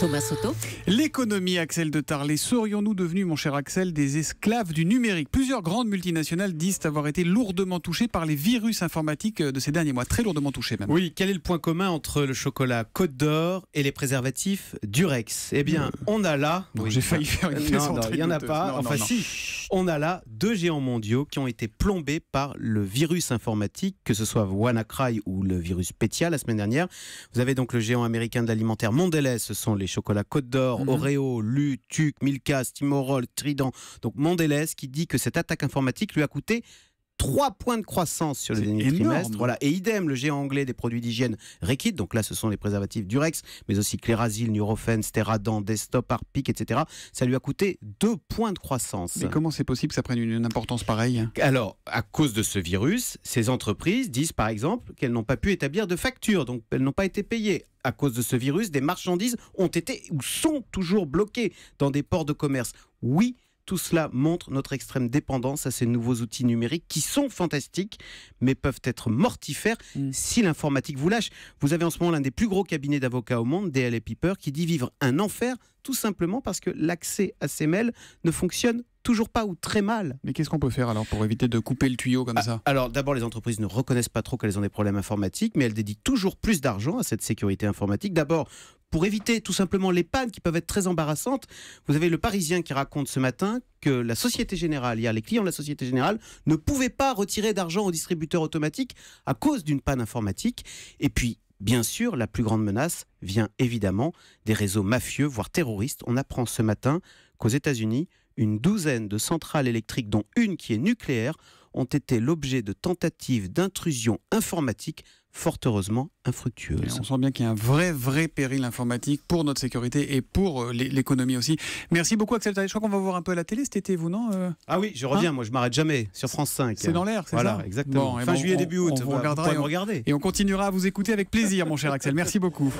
Thomas Soto. L'économie, Axel de Tarlet. Serions-nous devenus, mon cher Axel, des esclaves du numérique? Plusieurs grandes multinationales disent avoir été lourdement touchées par les virus informatiques de ces derniers mois. Très lourdement touchées même. Oui, quel est le point commun entre le chocolat Côte d'Or et les préservatifs Durex? Eh bien, on a là... Oui, j'ai failli faire une Non, il n'y en a pas. Si, on a là deux géants mondiaux qui ont été plombés par le virus informatique, que ce soit WannaCry ou le virus Petya la semaine dernière. Vous avez donc le géant américain de l'alimentaire Mondelez, ce sont les chocolats Côte d'Or, Oreo, Lu, Tuc, Milka, Stimorol, Trident. Donc Mondelez qui dit que cette attaque informatique lui a coûté 3 points de croissance sur le dernier trimestre. Voilà. Et idem, le géant anglais des produits d'hygiène Reckitt, donc là ce sont les préservatifs Durex, mais aussi Clérasil, Nurofen, Steradan, Destop, Harpic, etc. Ça lui a coûté 2 points de croissance. Mais comment c'est possible que ça prenne une importance pareille? Alors, à cause de ce virus, ces entreprises disent par exemple qu'elles n'ont pas pu établir de facture, donc elles n'ont pas été payées. À cause de ce virus, des marchandises ont été ou sont toujours bloquées dans des ports de commerce. Oui, tout cela montre notre extrême dépendance à ces nouveaux outils numériques qui sont fantastiques, mais peuvent être mortifères si l'informatique vous lâche. Vous avez en ce moment l'un des plus gros cabinets d'avocats au monde, DLA Piper, qui dit vivre un enfer tout simplement parce que l'accès à ces mails ne fonctionne toujours pas ou très mal. Mais qu'est-ce qu'on peut faire alors pour éviter de couper le tuyau comme ça? Alors d'abord, les entreprises ne reconnaissent pas trop qu'elles ont des problèmes informatiques, mais elles dédient toujours plus d'argent à cette sécurité informatique. D'abord, pour éviter tout simplement les pannes qui peuvent être très embarrassantes. Vous avez le Parisien qui raconte ce matin que la Société Générale, hier les clients de la Société Générale, ne pouvaient pas retirer d'argent au distributeur automatique à cause d'une panne informatique. Et puis, bien sûr, la plus grande menace vient évidemment des réseaux mafieux, voire terroristes. On apprend ce matin qu'aux États-Unis, une douzaine de centrales électriques, dont une qui est nucléaire, ont été l'objet de tentatives d'intrusion informatique fort heureusement infructueuses. Et on sent bien qu'il y a un vrai péril informatique pour notre sécurité et pour l'économie aussi. Merci beaucoup Axel Tarlet. Je crois qu'on va voir un peu à la télé cet été, vous, non Ah oui, je reviens, moi je m'arrête jamais sur France 5. C'est dans l'air, c'est voilà, ça? Voilà, exactement. Bon, fin juillet, début août, on vous regardera me regarder. Et on continuera à vous écouter avec plaisir, mon cher Axel. Merci beaucoup.